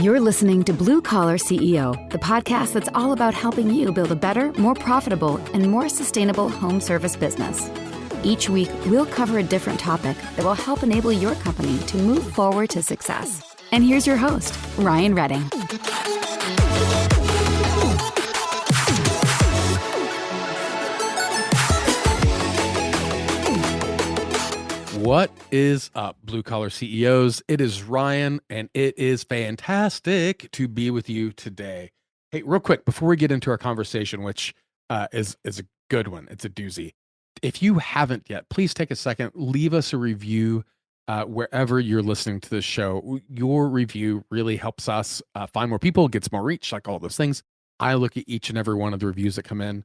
You're listening to Blue Collar CEO, the podcast that's all about helping you build a better, more profitable, and more sustainable home service business. Each week, we'll cover a different topic that will help enable your company to move forward to success. And here's your host, Ryan Redding. What is up, Blue Collar CEOs? It is Ryan, and it is fantastic to be with you today. Hey, real quick, before we get into our conversation, which is a good one, it's a doozy. If you haven't yet, please take a second, leave us a review wherever you're listening to this show. Your review really helps us find more people, gets more reach, like all those things. I look at each and every one of the reviews that come in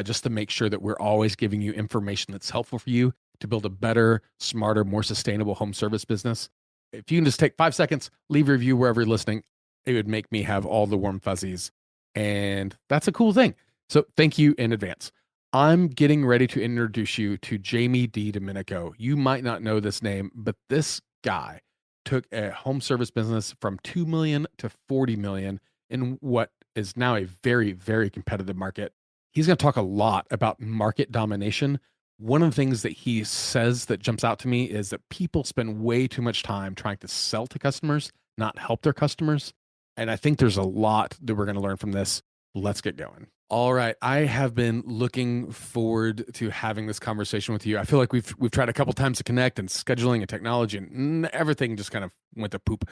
just to make sure that we're always giving you information that's helpful for you to build a better, smarter, more sustainable home service business. If you can just take 5 seconds, leave a review wherever you're listening, it would make me have all the warm fuzzies. And that's a cool thing. So thank you in advance. I'm getting ready to introduce you to Jaime DiDomenico. You might not know this name, but this guy took a home service business from 2 million to 40 million in what is now a very, very competitive market. He's going to talk a lot about market domination. One of the things that he says that jumps out to me is that people spend way too much time trying to sell to customers, not help their customers. And I think there's a lot that we're going to learn from this. Let's get going. All right. I have been looking forward to having this conversation with you. I feel like we've tried a couple times to connect, and scheduling and technology and everything just kind of went to poop.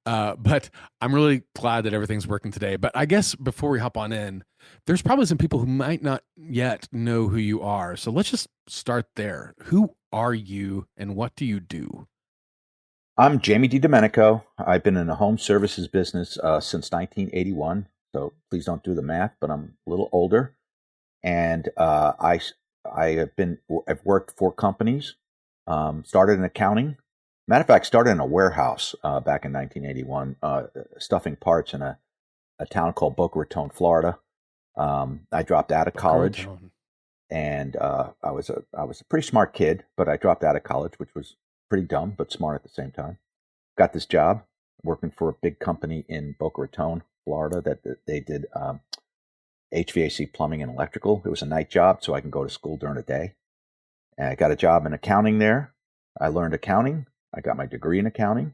But I'm really glad that everything's working today. But I guess before we hop on in, there's probably some people who might not yet know who you are. So let's just start there. Who are you and what do you do? I'm Jaime DiDomenico. I've been in the home services business since 1981. So please don't do the math, but I'm a little older. And I've worked for companies, started in accounting. Matter of fact, started in a warehouse back in 1981, stuffing parts in a town called Boca Raton, Florida. I dropped out of college, and I was a pretty smart kid, but I dropped out of college, which was pretty dumb, but smart at the same time. Got this job working for a big company in Boca Raton, Florida, that they did HVAC, plumbing, and electrical. It was a night job, so I can go to school during the day. And I got a job in accounting there. I learned accounting. I got my degree in accounting.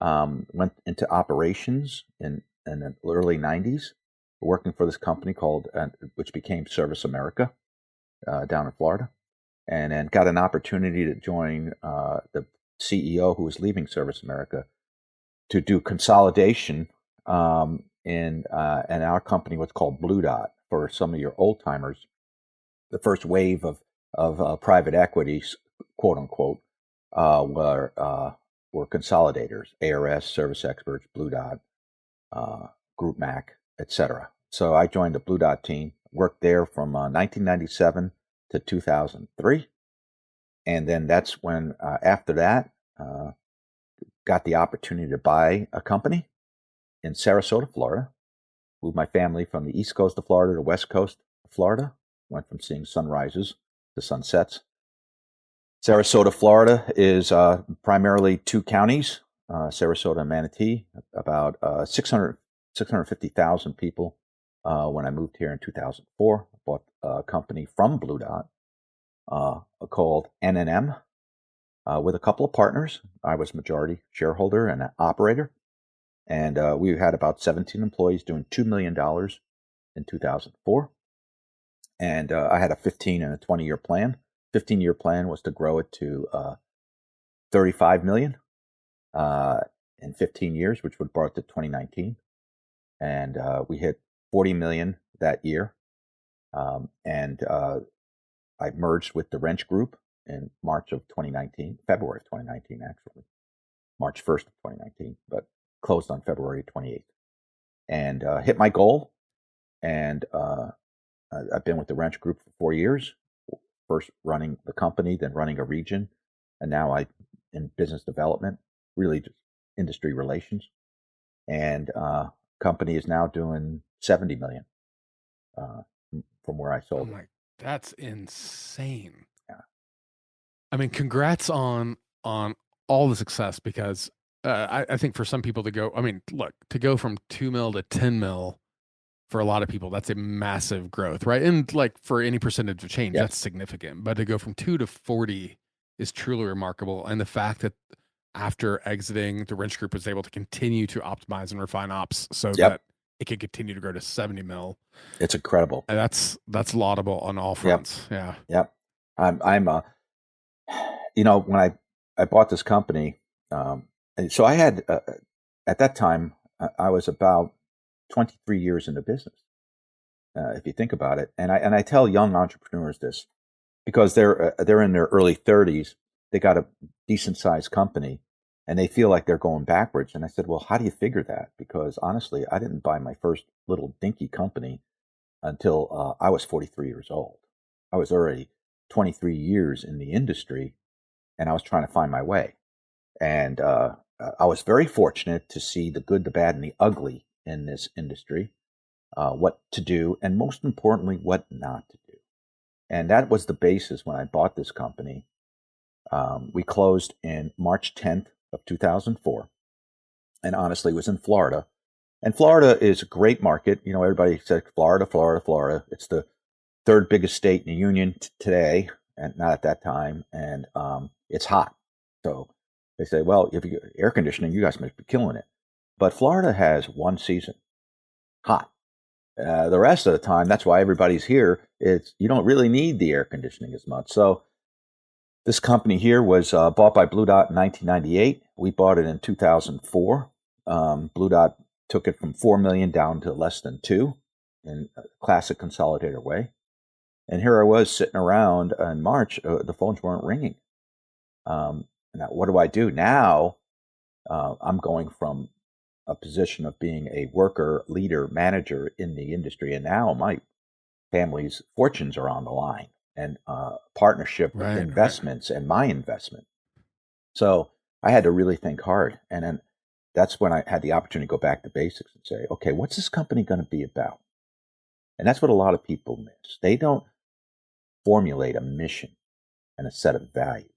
Went into operations in the early 90s, working for this company called, which became Service America down in Florida. And then got an opportunity to join the CEO who was leaving Service America to do consolidation in our company, what's called Blue Dot. For some of your old timers, the first wave of private equities, quote unquote, were consolidators: ARS, Service Experts, Blue Dot, Group Mac, etc. So I joined the Blue Dot team, worked there from 1997 to 2003, and then that's when after that got the opportunity to buy a company in Sarasota, Florida. Moved my family from the east coast of Florida to west coast of Florida. Went from seeing sunrises to sunsets. Sarasota, Florida is primarily 2 counties, Sarasota and Manatee, about 650,000 people. When I moved here in 2004, I bought a company from Blue Dot called N&M with a couple of partners. I was majority shareholder and an operator. And we had about 17 employees doing $2 million in 2004. And I had a 15 and a 20-year plan. 15-year plan was to grow it to 35 million in 15 years, which would brought it to 2019. And we hit 40 million that year. And I merged with the Wrench Group in March of 2019, February of 2019, actually. March 1st of 2019, but closed on February 28th. And hit my goal. And I've been with the Wrench Group for 4 years, first running the company, then running a region. And now I'm in business development, really just industry relations. And company is now doing 70 million from where I sold it. That's insane. Yeah. I mean, congrats on all the success, because I think for some people to go, I mean, look, to go from 2 mil to 10 mil for a lot of people, that's a massive growth, right? And like for any percentage of change, Yes. that's significant. But to go from 2 to 40 is truly remarkable. And the fact that after exiting, the wrench group was able to continue to optimize and refine ops so Yep. that it could continue to grow to 70 mil. It's incredible. And that's laudable on all fronts. Yeah. Yep. I'm when I bought this company, and so I had at that time I was about 23 years in the business, if you think about it. And I tell young entrepreneurs this because they're in their early 30s. They got a decent sized company, and they feel like they're going backwards. And I said, well, how do you figure that? Because honestly, I didn't buy my first little dinky company until I was 43 years old. I was already 23 years in the industry, and I was trying to find my way. And I was very fortunate to see the good, the bad, and the ugly in this industry, what to do, and most importantly, what not to do. And that was the basis when I bought this company. We closed in March 10th of 2004, and honestly, it was in Florida. And Florida is a great market. Everybody says Florida, Florida, Florida. It's the third biggest state in the union today, and not at that time. And it's hot. So they say, well, if you get air conditioning, you guys must be killing it. But Florida has one season, hot. The rest of the time, that's why everybody's here. You don't really need the air conditioning as much. So this company here was bought by Blue Dot in 1998. We bought it in 2004. Blue Dot took it from 4 million down to less than 2 in a classic consolidator way. And here I was sitting around in March. The phones weren't ringing. Now, what do I do now? I'm going from a position of being a worker, leader, manager in the industry, and now my family's fortunes are on the line, and partnership investments and my investment. So I had to really think hard, and then that's when I had the opportunity to go back to basics and say, okay, what's this company going to be about? And that's what a lot of people miss. They don't formulate a mission and a set of values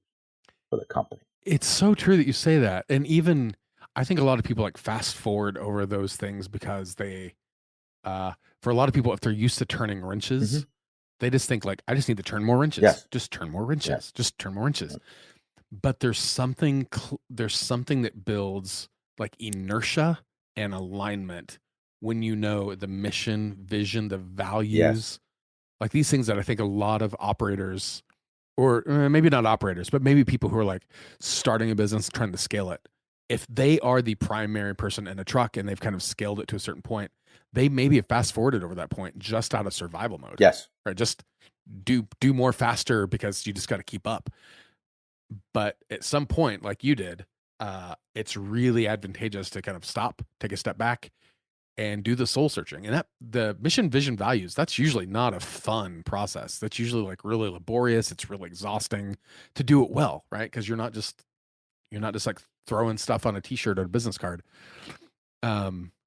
for the company. It's so true that you say that. And even I think a lot of people like fast forward over those things because they, for a lot of people, if they're used to turning wrenches, they just think like, I just need to turn more wrenches. Yes. Just turn more wrenches. Yes. Just turn more wrenches. But there's something that builds like inertia and alignment when you know the mission, vision, the values, like these things that I think a lot of operators, or maybe not operators, but maybe people who are like starting a business, trying to scale it. If they are the primary person in a truck and they've kind of scaled it to a certain point, they maybe have fast forwarded over that point just out of survival mode. Yes. Right. Just do more faster because you just got to keep up. But at some point, like you did, it's really advantageous to kind of stop, take a step back, and do the soul searching. And that the mission, vision, values, that's usually not a fun process. That's usually like really laborious. It's really exhausting to do it well, right? Because you're not just like throwing stuff on a t-shirt or a business card.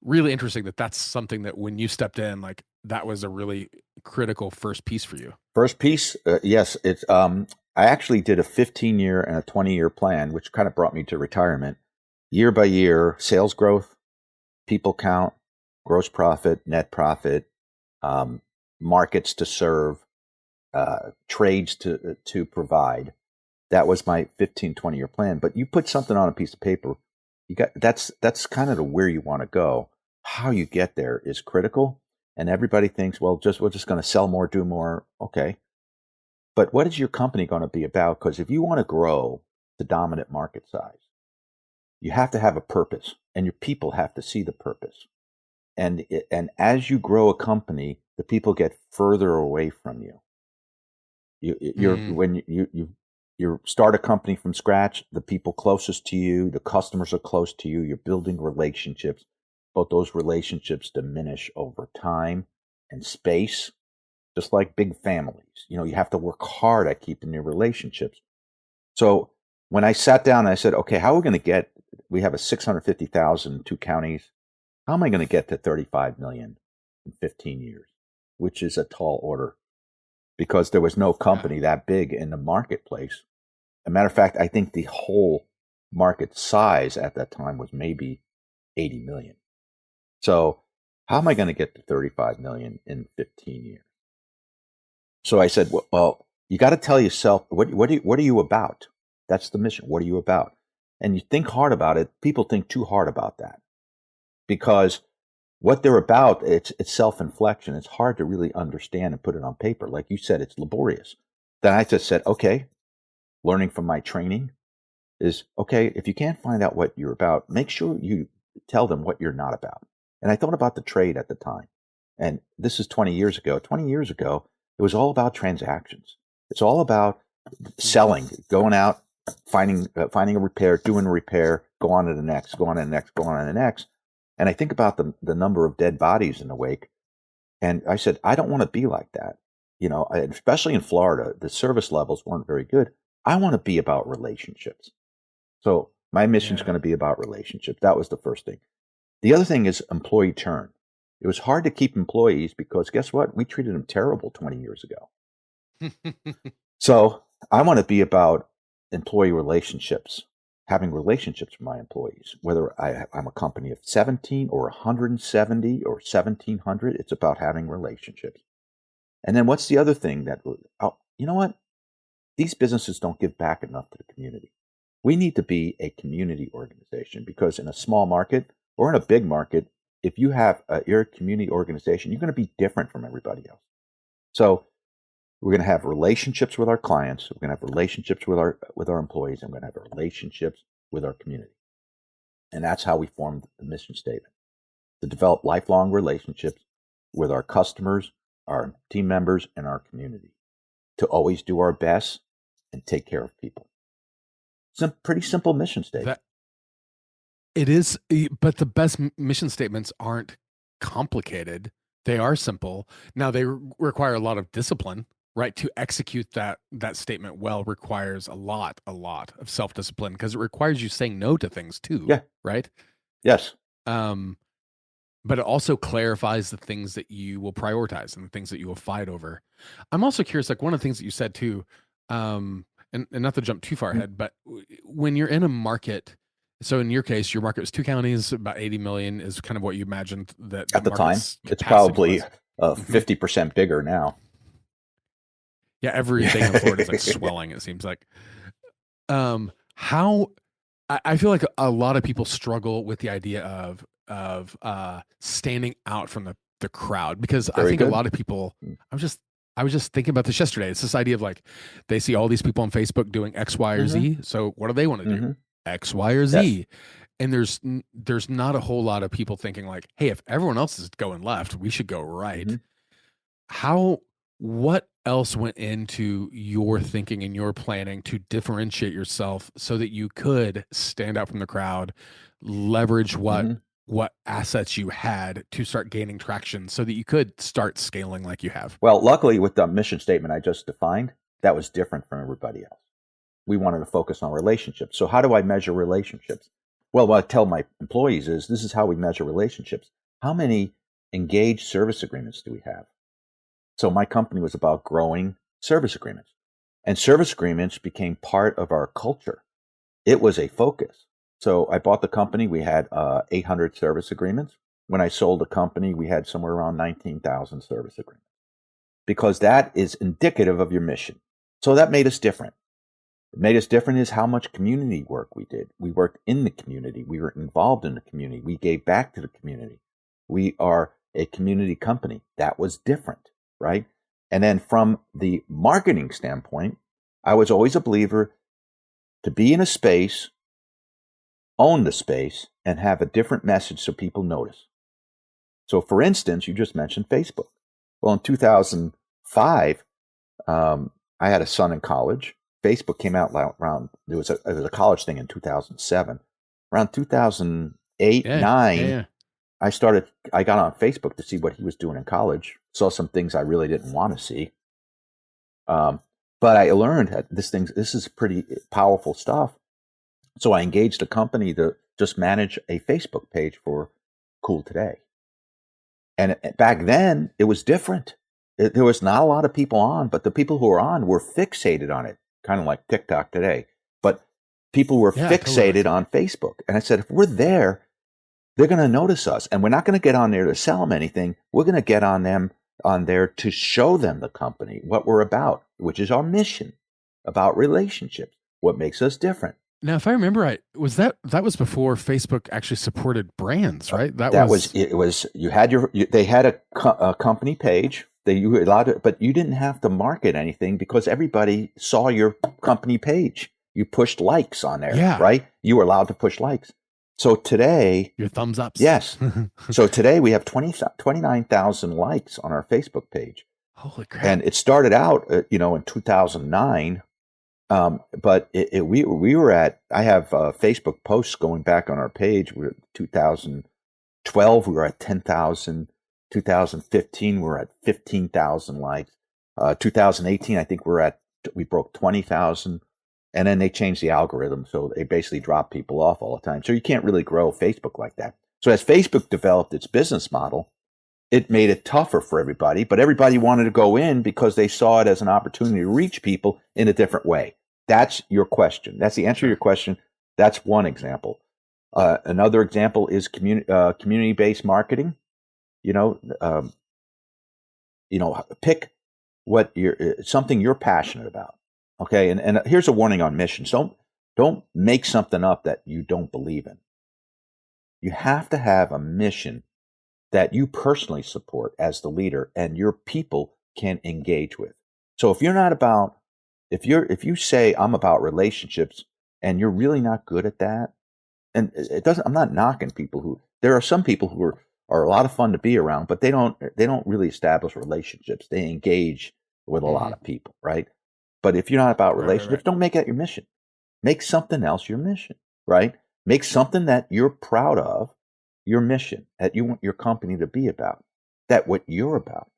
Really interesting that's something that when you stepped in, like that was a really critical first piece for you. First piece, yes. It's I actually did a 15-year and a 20-year plan, which kind of brought me to retirement. Year by year, sales growth, people count, gross profit, net profit, markets to serve, trades to provide. That was my 15, 20-year plan. But you put something on a piece of paper, that's kind of where you want to go. How you get there is critical. And everybody thinks, well, we're just going to sell more, do more. Okay. But what is your company going to be about? Because if you want to grow the dominant market size, you have to have a purpose, and your people have to see the purpose. And as you grow a company, the people get further away from you. When you start a company from scratch, the people closest to you, the customers are close to you. You're building relationships, but those relationships diminish over time and space. Just like big families, you have to work hard at keeping your relationships. So when I sat down, I said, okay, how are we going to we have a 650,000 in 2 counties. How am I going to get to 35 million in 15 years, which is a tall order because there was no company that big in the marketplace. As a matter of fact, I think the whole market size at that time was maybe 80 million. So how am I going to get to 35 million in 15 years? So I said, well, you got to tell yourself, what are you about? That's the mission. What are you about? And you think hard about it. People think too hard about that, because what they're about, it's self-inflection. It's hard to really understand and put it on paper. Like you said, it's laborious. Then I just said, okay, learning from my training is, okay, if you can't find out what you're about, make sure you tell them what you're not about. And I thought about the trade at the time. And this is 20 years ago. 20 years ago, it was all about transactions. It's all about selling, going out, finding a repair, doing a repair, go on to the next, go on to the next, go on to the next. And I think about the number of dead bodies in the wake. And I said, I don't want to be like that. Especially in Florida, the service levels weren't very good. I want to be about relationships. So my mission is going to be about relationships. That was the first thing. The other thing is employee churn. It was hard to keep employees because guess what? We treated them terrible 20 years ago. So I want to be about employee relationships, having relationships with my employees, whether I'm a company of 17 or 170 or 1,700, it's about having relationships. And then what's the other thing that, you know what? These businesses don't give back enough to the community. We need to be a community organization, because in a small market or in a big market, if you have your community organization, you're going to be different from everybody else. So we're going to have relationships with our clients. We're going to have relationships with our employees, and we're going to have relationships with our community. And that's how we formed the mission statement: to develop lifelong relationships with our customers, our team members, and our community. To always do our best and take care of people. It's a pretty simple mission statement. It is, but the best mission statements aren't complicated. They are simple. Now, they require a lot of discipline, right? To execute that statement well requires a lot of self-discipline, because it requires you saying no to things too. Yeah. Right? Yes. But it also clarifies the things that you will prioritize and the things that you will fight over. I'm also curious, like one of the things that you said too, and not to jump too far ahead, but when you're in a market, so in your case, your market was 2 counties, about 80 million is kind of what you imagined that at the time. It's probably 50% bigger now. Yeah, everything in Florida is like swelling, it seems like. How I feel like a lot of people struggle with the idea of standing out from the crowd, because I think a lot of people, I was just thinking about this yesterday. It's this idea of like, they see all these people on Facebook doing X, Y, or Z. So what do they want to do? X, Y, or Z. Yes. And there's not a whole lot of people thinking like, hey, if everyone else is going left, we should go right. What else went into your thinking and your planning to differentiate yourself so that you could stand out from the crowd, leverage what assets you had to start gaining traction so that you could start scaling like you have? Well, luckily with the mission statement I just defined, that was different from everybody else. We wanted to focus on relationships. So how do I measure relationships? Well, what I tell my employees is, this is how we measure relationships. How many engaged service agreements do we have? So my company was about growing service agreements. And service agreements became part of our culture. It was a focus. So I bought the company. We had 800 service agreements. When I sold the company, we had somewhere around 19,000 service agreements, because that is indicative of your mission. So that made us different. What made us different is how much community work we did. We worked in the community. We were involved in the community. We gave back to the community. We are a community company. That was different, right? And then from the marketing standpoint, I was always a believer to be in a space, own the space, and have a different message so people notice. So for instance, you just mentioned Facebook. Well, in 2005, I had a son in college. Facebook came out around, it was a college thing in 2007. Around 2008, 9, I got on Facebook to see what he was doing in college. Saw some things I really didn't want to see. But I learned that this is pretty powerful stuff. So I engaged a company to just manage a Facebook page for Cool Today. And back then, it was different. There was not a lot of people on, but the people who were on were fixated on it, kind of like TikTok today. But people were Yeah, fixated totally. on Facebook. And I said, if we're there, they're going to notice us. And we're not going to get on there to sell them anything. We're going to get on there to show them the company, what we're about, which is our mission, about relationships, what makes us different. Now, if I remember right, that was before Facebook actually supported brands, right? They had a company page. You were allowed to, but you didn't have to market anything because everybody saw your company page. You pushed likes on there, right? You were allowed to push likes. So today, your thumbs ups. Yes. So today we have 29,000 likes on our Facebook page. Holy crap! And it started out, in 2009. But we were at. I have Facebook posts going back on our page. We're 2012. We were at 10,000. 2015, we were at 15,000 likes. 2018, I think we broke 20,000. And then they changed the algorithm, so they basically drop people off all the time. So you can't really grow Facebook like that. So as Facebook developed its business model, it made it tougher for everybody, but everybody wanted to go in because they saw it as an opportunity to reach people in a different way. That's your question. That's the answer to your question. That's one example. Another example is community-based marketing. Pick what something you're passionate about. Okay, and here's a warning on missions. Don't make something up that you don't believe in. You have to have a mission that you personally support as the leader and your people can engage with. So if you say I'm about relationships and you're really not good at that, and I'm not knocking people there are some people who are a lot of fun to be around, but they don't really establish relationships. They engage with a lot of people, right? But if you're not about relationships, don't make that your mission. Make something else your mission, right? Make something that you're proud of your mission, that you want your company to be about, that what you're about.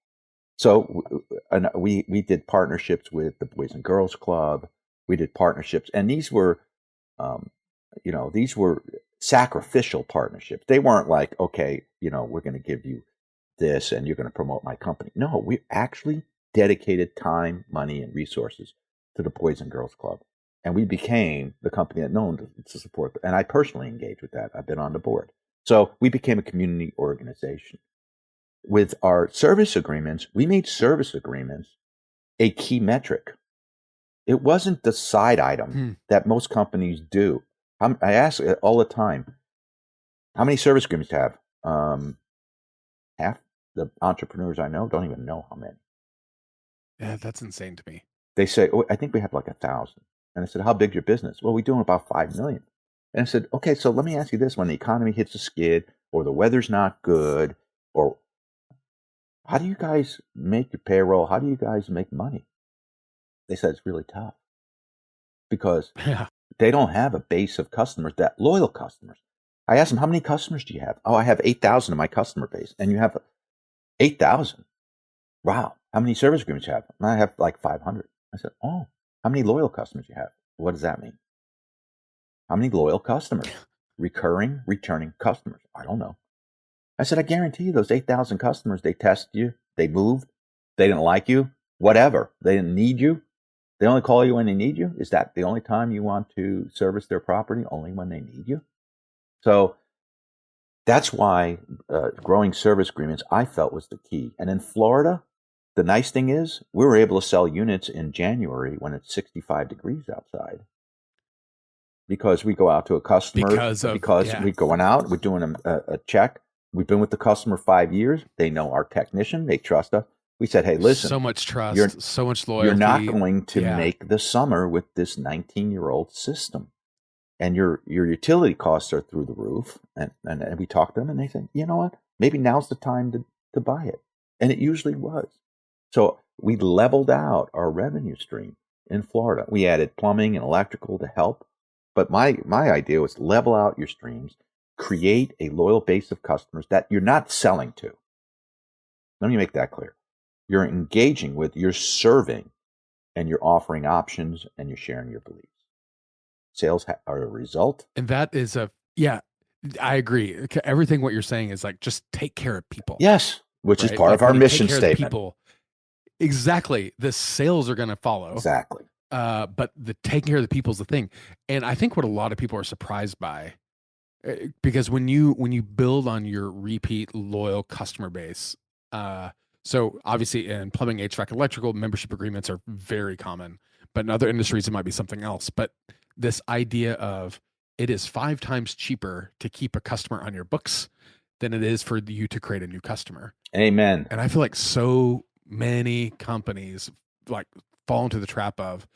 So we did partnerships with the Boys and Girls Club. We did partnerships, and these were sacrificial partnerships. They weren't like, okay, we're going to give you this and you're going to promote my company. No, we actually dedicated time, money, and resources to the Boys and Girls Club. And we became the company that known to support. And I personally engage with that. I've been on the board. So we became a community organization. With our service agreements, we made service agreements a key metric. It wasn't the side item that most companies do. I ask all the time, how many service agreements do you have? Half the entrepreneurs I know don't even know how many. Yeah, that's insane to me. They say, oh, I think we have like 1,000. And I said, how big's your business? Well, we're doing about 5 million. And I said, okay, so let me ask you this. When the economy hits a skid or the weather's not good, or how do you guys make your payroll? How do you guys make money? They said, it's really tough because they don't have a base of customers, that loyal customers. I asked them, how many customers do you have? Oh, I have 8,000 in my customer base. And you have 8,000. Wow. How many service agreements do you have? I have like 500. I said, oh, how many loyal customers do you have? What does that mean? How many loyal customers? Recurring, returning customers? I don't know. I said, I guarantee you those 8,000 customers, they tested you, they moved, they didn't like you, whatever. They didn't need you. They only call you when they need you. Is that the only time you want to service their property? Only when they need you? So that's why growing service agreements, I felt, was the key. And in Florida, the nice thing is we were able to sell units in January when it's 65 degrees outside. Because we go out to a customer, we're going out, we're doing a check. We've been with the customer 5 years. They know our technician. They trust us. We said, hey, listen. So much trust, so much loyalty. You're not going to make the summer with this 19-year-old system. And your utility costs are through the roof. And we talked to them and they said, you know what? Maybe now's the time to buy it. And it usually was. So we leveled out our revenue stream in Florida. We added plumbing and electrical to help. But my idea was level out your streams, create a loyal base of customers that you're not selling to. Let me make that clear. You're engaging with, you're serving, and you're offering options, and you're sharing your beliefs. Sales are a result. And that is I agree. Everything what you're saying is like, just take care of people. Yes, which is part of our mission statement. People, exactly. The sales are going to follow. Exactly. but the taking care of the people is the thing. And I think what a lot of people are surprised by, because when you build on your repeat loyal customer base, so obviously in plumbing, HVAC, electrical, membership agreements are very common, but in other industries it might be something else. But this idea of it is 5 times cheaper to keep a customer on your books than it is for you to create a new customer. Amen. And I feel like so many companies like fall into the trap of,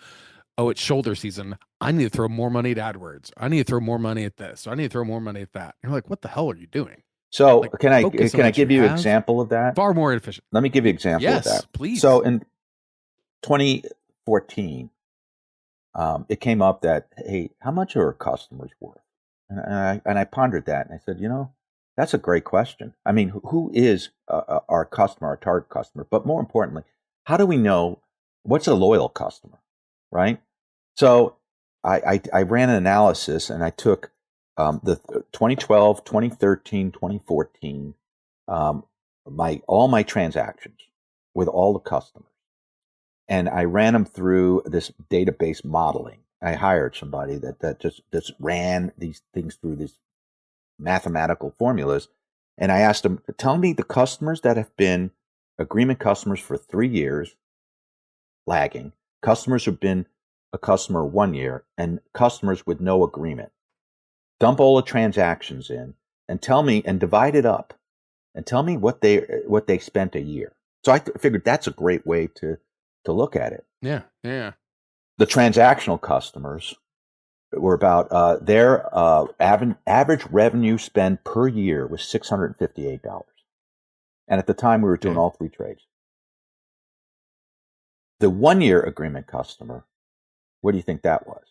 oh, it's shoulder season. I need to throw more money at AdWords. I need to throw more money at this. I need to throw more money at that. And you're like, what the hell are you doing? So Like, can I focus on what give you you an have. example of that? Far more efficient. Let me give you an example of Yes, that. please. So in 2014, it came up that, hey, how much are our customers worth? And I pondered that, and I said, that's a great question. I mean, who is our customer, our target customer? But more importantly, how do we know what's a loyal customer, right? So I ran an analysis, and I took the 2012, 2013, 2014, all my transactions with all the customers, and I ran them through this database modeling. I hired somebody that just ran these things through these mathematical formulas, and I asked them, tell me the customers that have been agreement customers for 3 years, lagging, customers who've been a customer 1 year, and customers with no agreement. Dump all the transactions in and tell me, and divide it up, and tell me what they spent a year. So I figured that's a great way to look at it. Yeah. The transactional customers were about their average revenue spend per year was $658, and at the time we were doing all 3 trades. The 1 year agreement customer, what do you think that was?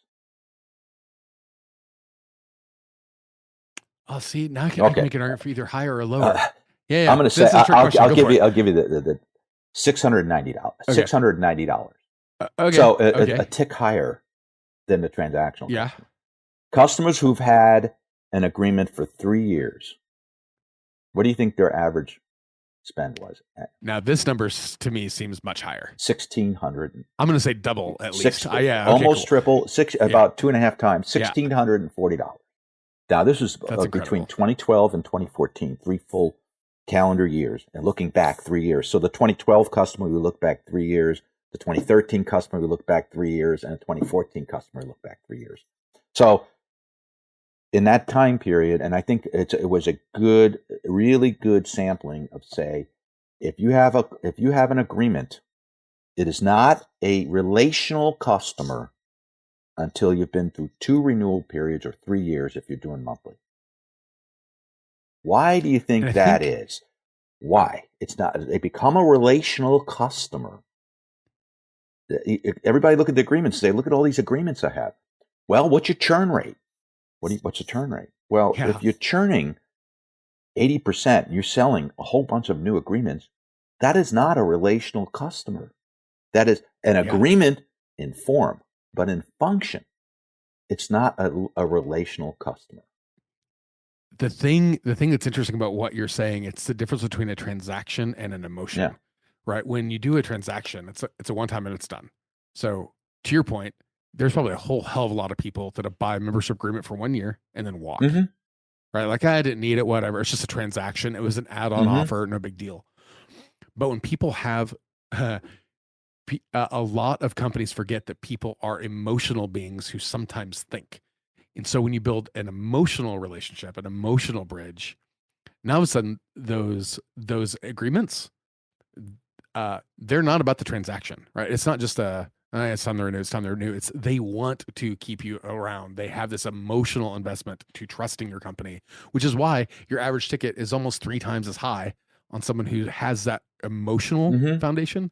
Oh, see, now I can make an argument for either higher or lower. Yeah. I'm going to say I'll give you the $690. Okay. $690. Okay. So a tick higher than the transactional. Yeah. Customer. Customers who've had an agreement for 3 years, what do you think their average spend was? Now this number to me seems much higher. 1,600. I'm going to say double at least. Almost triple. About 2.5 times. $1,640. Now this was between 2012 and 2014, 3 full calendar years, and looking back 3 years. So the 2012 customer, we look back 3 years. The 2013 customer, we look back 3 years, and the 2014 customer, we look back 3 years. So in that time period, and I think it was a really good sampling of, say, if you have an agreement, it is not a relational customer until you've been through 2 renewal periods or 3 years if you're doing monthly. Why do you think that is? Why? It's not. They become a relational customer. Everybody look at the agreements. Say, look at all these agreements I have. Well, what's your churn rate? What's the churn rate? Well, if you're churning 80%, you're selling a whole bunch of new agreements, that is not a relational customer. That is an agreement in form, but in function, it's not a relational customer. The thing that's interesting about what you're saying, it's the difference between a transaction and an emotion, right? When you do a transaction, it's a one-time and it's done. So to your point, there's probably a whole hell of a lot of people that buy a membership agreement for 1 year and then walk, right? Like, I didn't need it, whatever. It's just a transaction. It was an add-on offer, no big deal. But when people have, a lot of companies forget that people are emotional beings who sometimes think. And so when you build an emotional relationship, an emotional bridge, now all of a sudden those agreements, they're not about the transaction, right? It's not just it's time to renew. It's they want to keep you around. They have this emotional investment to trusting your company, which is why your average ticket is almost 3 times as high on someone who has that emotional foundation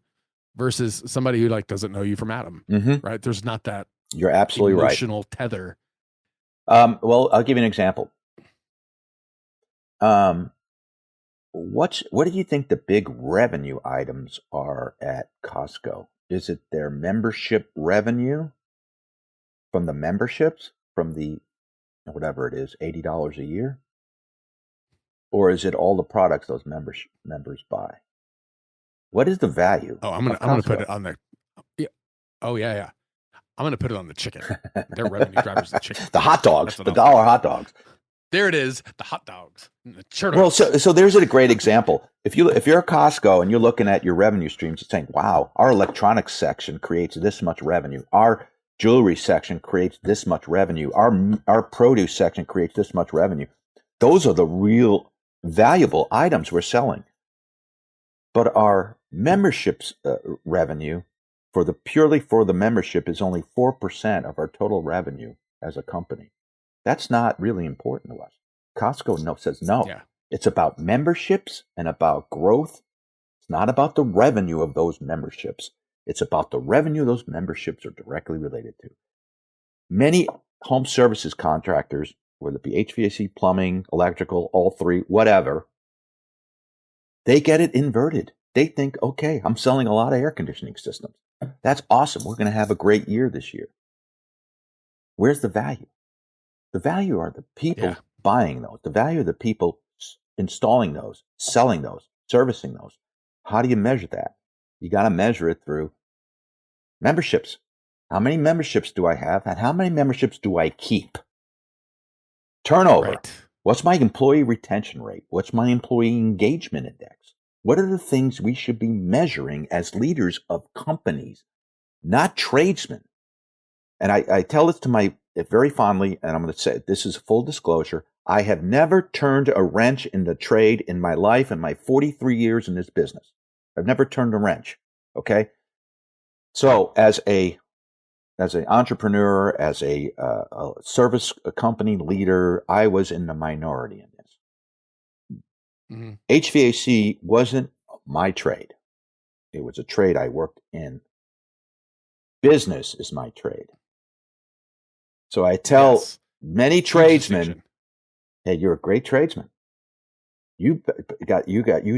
versus somebody who doesn't know you from Adam, right? There's not that. You're absolutely emotional tether. Well, I'll give you an example. What do you think the big revenue items are at Costco? Is it their membership revenue from the memberships, from the whatever it is, $80 a year? Or is it all the products those members buy? What is the value? Oh, I'm gonna put it on there. Yeah. Oh yeah. I'm going to put it on the chicken. Their revenue drivers, the chicken. The hot dogs, That's the what dollar hot dogs. There it is, the hot dogs. The Well, so there's a great example. If you're a Costco and you're looking at your revenue streams, you're saying, "Wow, our electronics section creates this much revenue. Our jewelry section creates this much revenue. Our produce section creates this much revenue." Those are the real valuable items we're selling. But our memberships revenue purely for the membership is only 4% of our total revenue as a company. That's not really important to us. Costco says no. Yeah. It's about memberships and about growth. It's not about the revenue of those memberships. It's about the revenue those memberships are directly related to. Many home services contractors, whether it be HVAC, plumbing, electrical, all three, whatever, they get it inverted. They think, okay, I'm selling a lot of air conditioning systems. That's awesome. We're going to have a great year this year. Where's the value? The value are the people buying those. The value of the people installing those, selling those, servicing those. How do you measure that? You got to measure it through memberships. How many memberships do I have? And how many memberships do I keep? Turnover. Right. What's my employee retention rate? What's my employee engagement index? What are the things we should be measuring as leaders of companies, not tradesmen? And I tell this to very fondly, and I'm going to say, this is full disclosure. I have never turned a wrench in the trade in my life in my 43 years in this business. I've never turned a wrench. Okay. So as an entrepreneur, as a service company leader, I was in the minority in this. Mm-hmm. HVAC wasn't my trade. It was a trade I worked in. Business is my trade. So I tell many tradesmen, hey, you're a great tradesman. You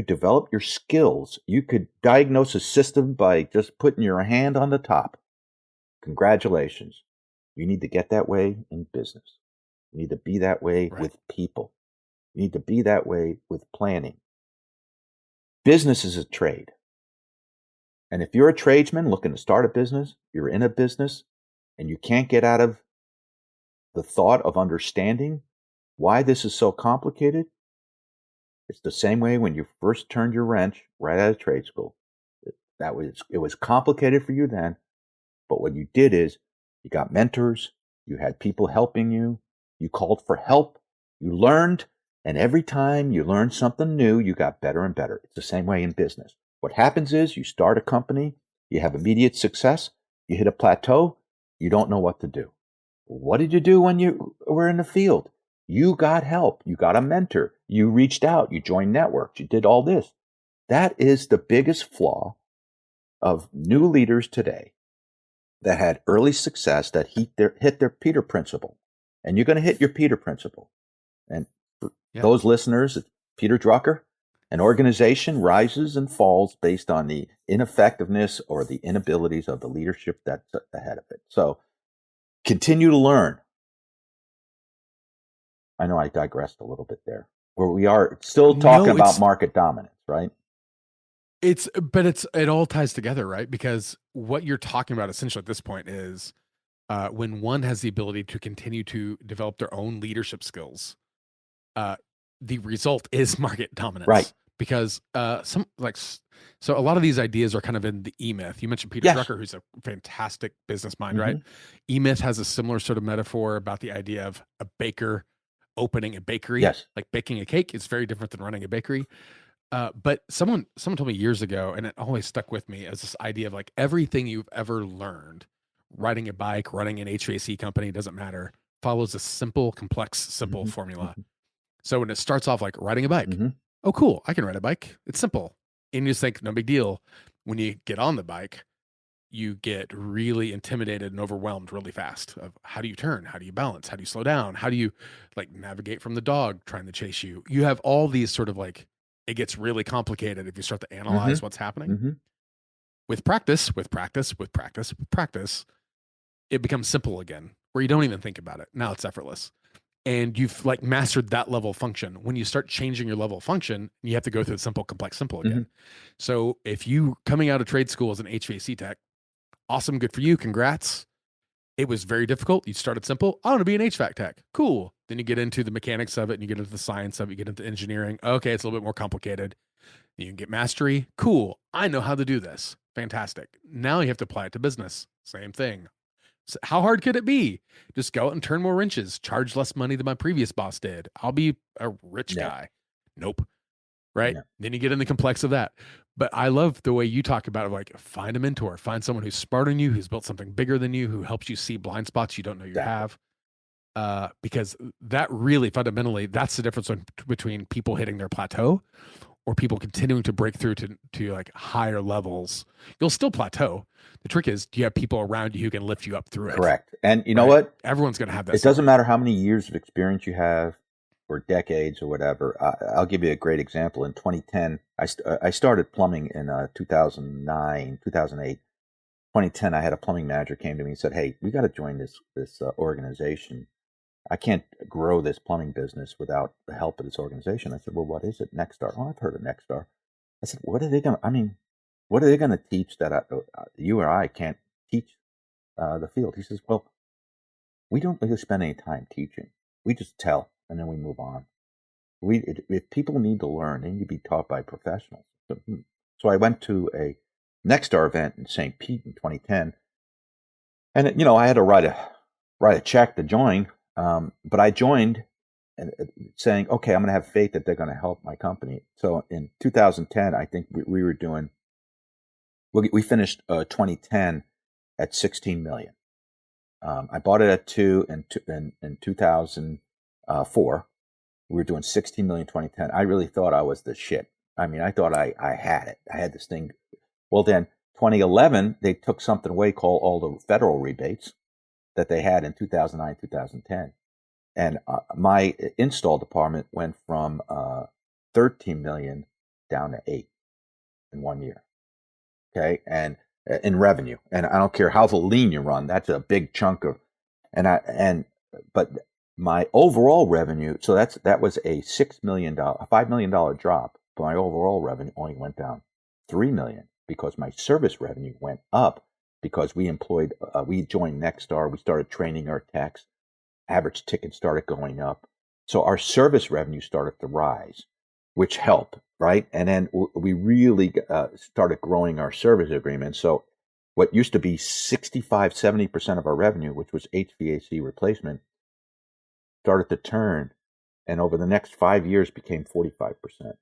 develop your skills. You could diagnose a system by just putting your hand on the top. Congratulations. You need to get that way in business. You need to be that way with people. You need to be that way with planning. Business is a trade. And if you're a tradesman looking to start a business, you're in a business, and you can't get out of the thought of understanding why this is so complicated, it's the same way when you first turned your wrench right out of trade school. It was complicated for you then, but what you did is you got mentors, you had people helping you, you called for help, you learned, and every time you learned something new, you got better and better. It's the same way in business. What happens is you start a company, you have immediate success, you hit a plateau, you don't know what to do. What did you do when you were in the field? You got help. You got a mentor. You reached out. You joined networks. You did all this. That is the biggest flaw of new leaders today that had early success that hit their Peter principle. And you're going to hit your Peter principle. And for those listeners, Peter Drucker, an organization rises and falls based on the ineffectiveness or the inabilities of the leadership that's ahead of it. So continue to learn. I know I digressed a little bit there. Where we are still talking about market dominance, right? It all ties together, right? Because what you're talking about essentially at this point is when one has the ability to continue to develop their own leadership skills, the result is market dominance, right? Because so a lot of these ideas are kind of in the E-Myth. You mentioned Peter Drucker, who's a fantastic business mind, right? E-Myth has a similar sort of metaphor about the idea of a baker opening a bakery. Yes. Like baking a cake is very different than running a bakery. But someone told me years ago, and it always stuck with me, as this idea of like everything you've ever learned, riding a bike, running an HVAC company, doesn't matter, follows a simple formula. So when it starts off like riding a bike, oh, cool, I can ride a bike. It's simple. And you just think, no big deal. When you get on the bike, you get really intimidated and overwhelmed really fast of how do you turn? How do you balance? How do you slow down? How do you like navigate from the dog trying to chase you? You have all these sort of like, it gets really complicated if you start to analyze what's happening. With practice, it becomes simple again, where you don't even think about it. Now it's effortless. And you've like mastered that level of function. When you start changing your level of function, you have to go through the simple, complex, simple again. So if you coming out of trade school as an HVAC tech, awesome, good for you, congrats. It was very difficult. You started simple. I want to be an HVAC tech. Cool. Then you get into the mechanics of it and you get into the science of it. You get into engineering. Okay, it's a little bit more complicated. You can get mastery. Cool. I know how to do this. Fantastic. Now you have to apply it to business. Same thing. So how hard could it be? Just go out and turn more wrenches, charge less money than my previous boss did. I'll be a rich guy. Nope. Right. No. Then you get in the complex of that. But I love the way you talk about it, like find a mentor, find someone who's smarter than you, who's built something bigger than you, who helps you see blind spots you don't know you have. Because that really fundamentally, that's the difference between people hitting their plateau or people continuing to break through to like higher levels. You'll still plateau. The trick is, do you have people around you who can lift you up through it? Correct. And you know what? Everyone's going to have that. It doesn't matter how many years of experience you have or decades or whatever. I'll give you a great example. In 2010, I started plumbing in 2009, 2008. 2010, I had a plumbing manager came to me and said, "Hey, we got to join this organization. I can't grow this plumbing business without the help of this organization." I said, "Well, what is it? Nexstar." "Oh, I've heard of Nexstar." I said, what are they going to teach that you or I can't teach the field?" He says, "Well, we don't really spend any time teaching. We just tell, and then we move on. If people need to learn, they need to be taught by professionals." So I went to a Nexstar event in St. Pete in 2010, and I had to write a check to join, but I joined and saying, "Okay, I'm going to have faith that they're going to help my company." So in 2010, I think we were doing. We finished 2010 at 16 million. I bought it at 2 in 2004. We were doing 16 million 2010. I really thought I was the shit. I mean, I thought I had it. I had this thing. Well, then 2011, they took something away called all the federal rebates that they had in 2009, 2010. And my install department went from 13 million down to 8 in 1 year. Okay. And in revenue. And I don't care how lean you run, that's a big chunk of, but my overall revenue, so that was a $5 million drop, but my overall revenue only went down 3 million because my service revenue went up because we joined Nexstar, we started training our techs, average ticket started going up. So our service revenue started to rise, which helped, right? And then we really started growing our service agreements. So what used to be 65-70% of our revenue, which was HVAC replacement, started to turn, and over the next 5 years became 45%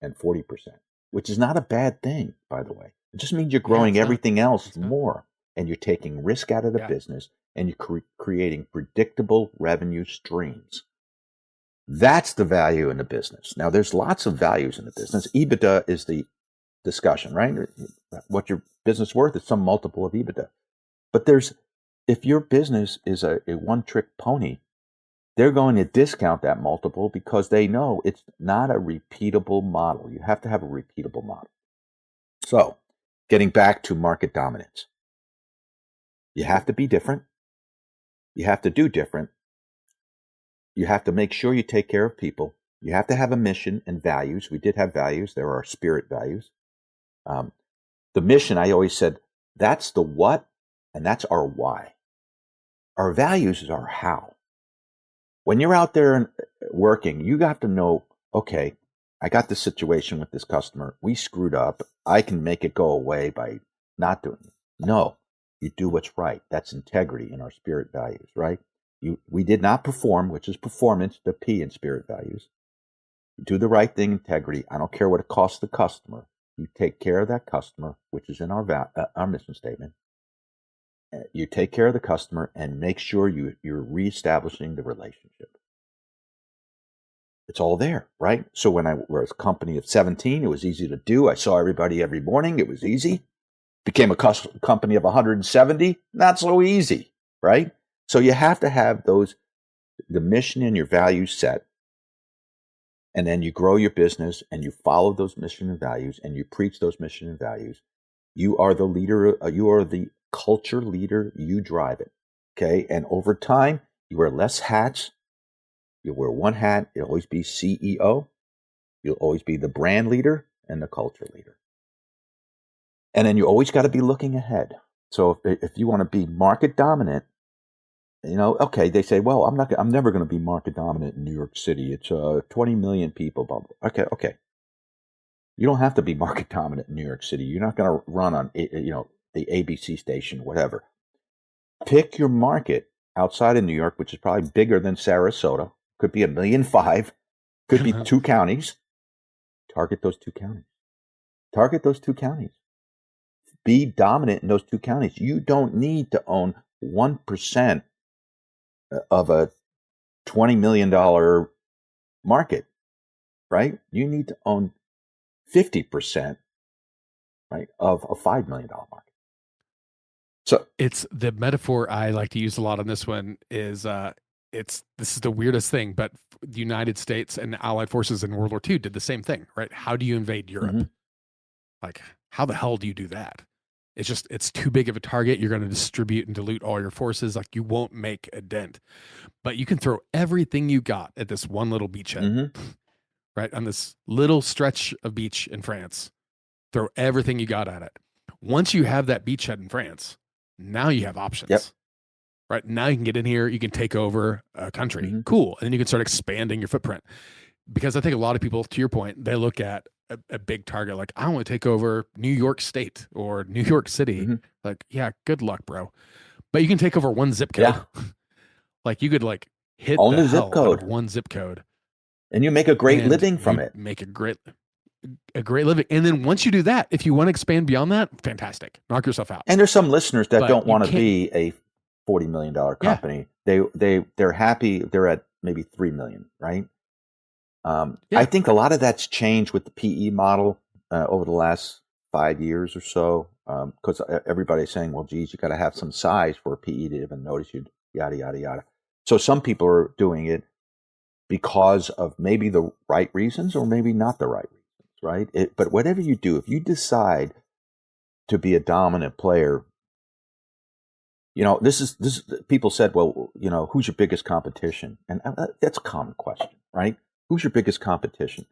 and 40%, which is not a bad thing, by the way. It just means you're growing everything else more, and you're taking risk out of the business, and you're creating predictable revenue streams. That's the value in the business. Now, there's lots of values in the business. EBITDA is the discussion, right? What your business worth is some multiple of EBITDA. But if your business is a one-trick pony, they're going to discount that multiple because they know it's not a repeatable model. You have to have a repeatable model. So, getting back to market dominance, you have to be different. You have to do different. You have to make sure you take care of people. You have to have a mission and values. We did have values. There are spirit values. The mission, I always said, that's the what, and that's our why. Our values is our how. When you're out there working, you have to know, okay, I got this situation with this customer. We screwed up. I can make it go away by not doing it. No, you do what's right. That's integrity in our spirit values, right? We did not perform, which is performance, the P in spirit values. You do the right thing, integrity. I don't care what it costs the customer. You take care of that customer, which is in our mission statement. You take care of the customer and make sure you're reestablishing the relationship. It's all there, right? So when I was a company of 17, it was easy to do. I saw everybody every morning. It was easy. Became a company of 170, not so easy, right? So you have to have the mission and your values set. And then you grow your business and you follow those mission and values and you preach those mission and values. You are the leader. You are the culture leader. You drive it. Okay. And over time, you wear less hats. You wear one hat. You'll always be CEO. You'll always be the brand leader and the culture leader. And then you always got to be looking ahead. So if you want to be market dominant, okay, they say, well, I'm never going to be market dominant in New York City. It's 20 million people. Blah, blah. Okay. You don't have to be market dominant in New York City. You're not going to run on, the ABC station, whatever. Pick your market outside of New York, which is probably bigger than Sarasota. Could be 1.5 million. Could be 2 counties. Target those 2 counties. Be dominant in those 2 counties. You don't need to own 1% of a $20 million market, right? You need to own 50%, right, of a $5 million market. So it's the metaphor I like to use a lot on this one is this is the weirdest thing, but the United States and Allied forces in World War II did the same thing, right? How do you invade Europe? Mhm. Like, how the hell do you do that? It's too big of a target. You're going to distribute and dilute all your forces. Like, you won't make a dent, but you can throw everything you got at this one little beachhead, right? On this little stretch of beach in France, throw everything you got at it. Once you have that beachhead in France, now you have options. Yep. Right now you can get in here, you can take over a country. Cool. And then you can start expanding your footprint. Because I think a lot of people, to your point, they look at a big target like, I want to take over New York State or New York City. Like, yeah, good luck, bro. But you can take over one zip code. Yeah. Like, you could like hit Own the the zip hell out code. of one zip code. And you make a great and living from you it. Make a great living. And then once you do that, if you want to expand beyond that, fantastic. Knock yourself out. And there's some listeners that But don't you want to can't- be a $40 million company. They're happy. They're at maybe 3 million, right? I think a lot of that's changed with the PE model over the last 5 years or so. Because everybody's saying, well, geez, you got to have some size for a PE to even notice you, yada, yada, yada. So some people are doing it because of maybe the right reasons or maybe not the right reasons, right? But whatever you do, if you decide to be a dominant player, this is people said, well, who's your biggest competition? And that's a common question, right? Who's your biggest competition?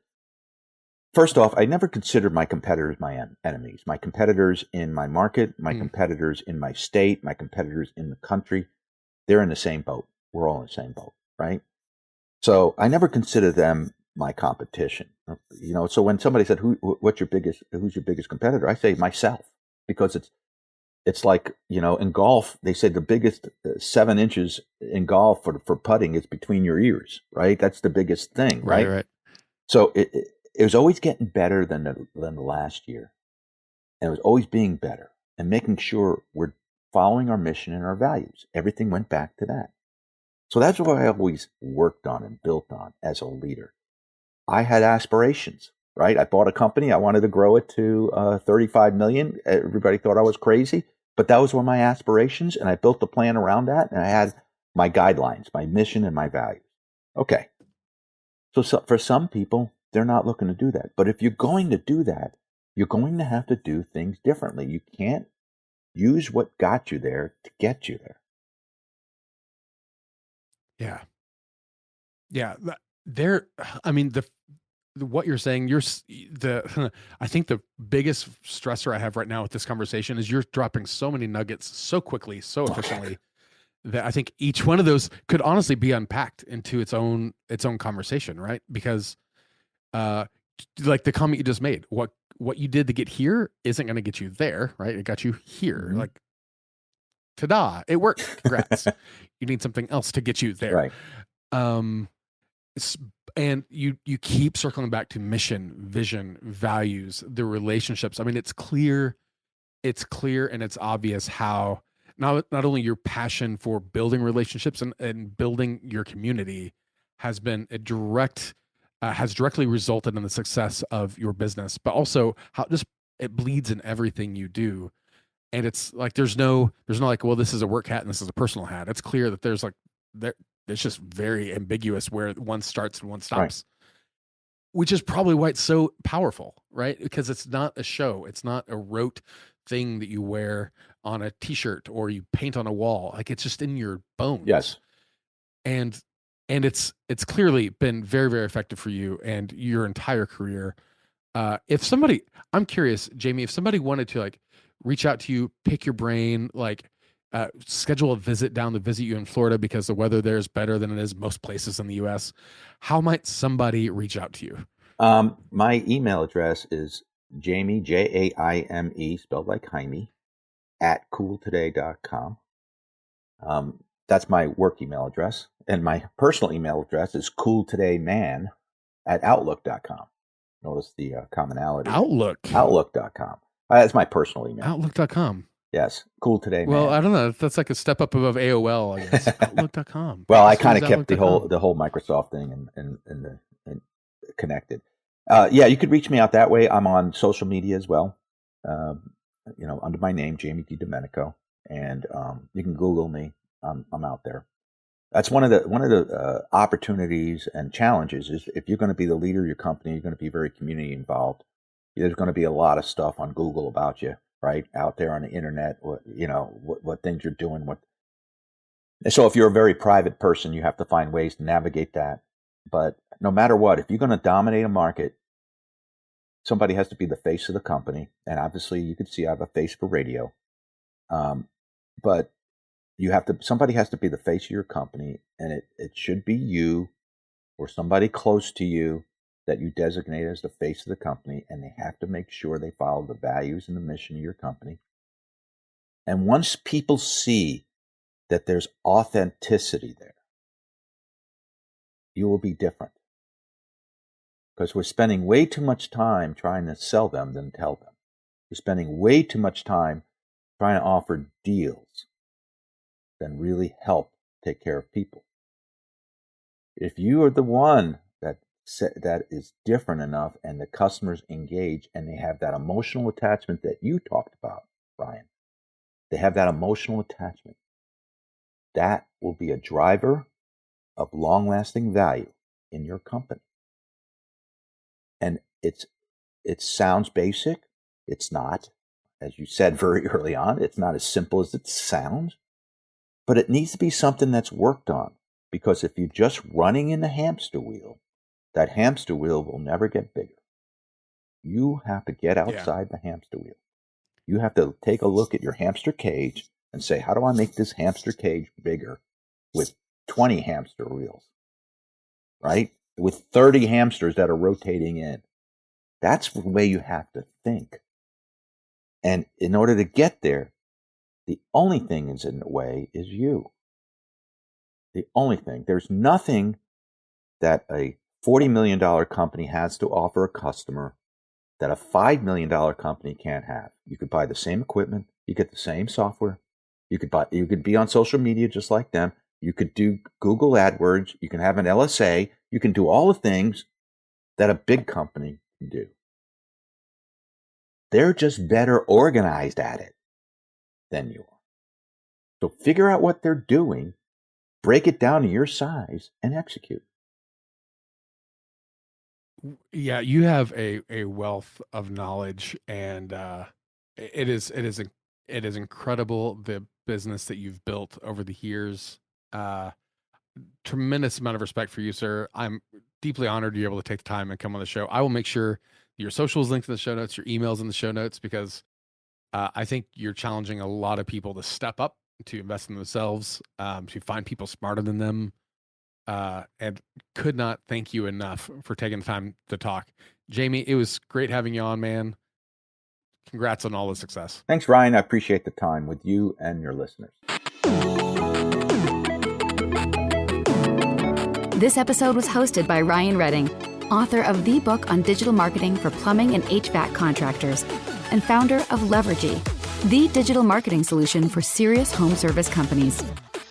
First off, I never considered my competitors my enemies. My competitors in my market, my competitors in my state, my competitors in the country, they're in the same boat. We're all in the same boat, right? So I never considered them my competition. So when somebody said, who's your biggest competitor? I say myself, because it's like, in golf, they say the biggest 7 inches in golf for putting is between your ears, right? That's the biggest thing, right? Right. So it was always getting better than the last year. And it was always being better and making sure we're following our mission and our values. Everything went back to that. So that's what I always worked on and built on as a leader. I had aspirations, right? I bought a company. I wanted to grow it to 35 million. Everybody thought I was crazy, but those were my aspirations. And I built a plan around that. And I had my guidelines, my mission and my values. Okay. So for some people, they're not looking to do that. But if you're going to do that, you're going to have to do things differently. You can't use what got you there to get you there. Yeah. Yeah. What you're saying, I think the biggest stressor I have right now with this conversation is you're dropping so many nuggets so quickly, so efficiently that I think each one of those could honestly be unpacked into its own conversation, right? Because, like the comment you just made, what you did to get here isn't going to get you there, right? It got you here. Like, ta-da, it worked. Congrats. You need something else to get you there. Right. And you keep circling back to mission, vision, values, the relationships. I mean, it's clear and it's obvious how not only your passion for building relationships and building your community has been has directly resulted in the success of your business, but also how just it bleeds in everything you do. And it's like there's no like, well, this is a work hat and this is a personal hat. It's clear that it's just very ambiguous where one starts and one stops, right. Which is probably why it's so powerful, right? Because it's not a show. It's not a rote thing that you wear on a t-shirt or you paint on a wall. Like, it's just in your bones. Yes. And it's clearly been very, very effective for you and your entire career. I'm curious, Jaime, if somebody wanted to reach out to you, pick your brain, schedule a visit down to visit you in Florida because the weather there is better than it is most places in the U.S., how might somebody reach out to you? My email address is Jaime, Jaime, spelled like Jaime, at cooltoday.com. That's my work email address. And my personal email address is cooltodayman at outlook.com. Notice the commonality. Outlook.com. That's my personal email. Outlook.com. Yes, cooltodayman. Well, I don't know. That's like a step up above AOL, I guess. Outlook.com. Well, I kind of kept the whole Microsoft thing and connected. You could reach me out that way. I'm on social media as well. Under my name, Jaime DiDomenico, and you can Google me. I'm out there. That's one of the opportunities and challenges is if you're going to be the leader of your company, you're going to be very community involved. There's going to be a lot of stuff on Google about you, right, out there on the internet. What things you're doing. And so if you're a very private person, you have to find ways to navigate that. But no matter what, if you're going to dominate a market, somebody has to be the face of the company. And obviously, you can see I have a face for radio. But somebody has to be the face of your company, and it should be you or somebody close to you that you designate as the face of the company, and they have to make sure they follow the values and the mission of your company. And once people see that there's authenticity there, you will be different. Because we're spending way too much time trying to sell them than tell them. We're spending way too much time trying to offer deals than really help take care of people. If you are the one that is different enough and the customers engage and they have that emotional attachment that you talked about, Ryan, they have that emotional attachment, that will be a driver of long-lasting value in your company. And it sounds basic. It's not. As you said very early on, it's not as simple as it sounds. But it needs to be something that's worked on. Because if you're just running in the hamster wheel, that hamster wheel will never get bigger. You have to get outside the hamster wheel. You have to take a look at your hamster cage and say, how do I make this hamster cage bigger with 20 hamster wheels? Right? With 30 hamsters that are rotating in. That's the way you have to think. And in order to get there, the only thing that's in the way is you. The only thing. There's nothing that a $40 million company has to offer a customer that a $5 million company can't have. You could buy the same equipment. You get the same software. You could be on social media just like them. You could do Google AdWords. You can have an LSA. You can do all the things that a big company can do. They're just better organized at it than you are. So figure out what they're doing, break it down to your size, and execute. Yeah, you have a wealth of knowledge, and it is incredible the business that you've built over the years. Tremendous amount of respect for you, sir. I'm deeply honored you're able to take the time and come on the show. I will make sure your socials linked in the show notes, your emails in the show notes, because I think you're challenging a lot of people to step up, to invest in themselves, to find people smarter than them. And could not thank you enough for taking the time to talk. Jaime, it was great having you on, man. Congrats on all the success. Thanks, Ryan. I appreciate the time with you and your listeners. This episode was hosted by Ryan Redding, author of the book on digital marketing for plumbing and HVAC contractors, and founder of Levergy, the digital marketing solution for serious home service companies.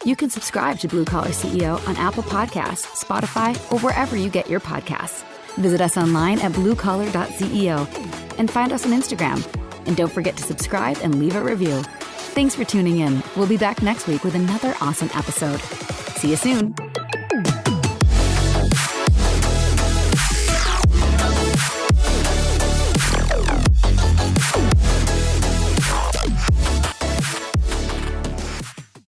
You can subscribe to Blue Collar CEO on Apple Podcasts, Spotify, or wherever you get your podcasts. Visit us online at BlueCollar.CEO and find us on Instagram. And don't forget to subscribe and leave a review. Thanks for tuning in. We'll be back next week with another awesome episode. See you soon.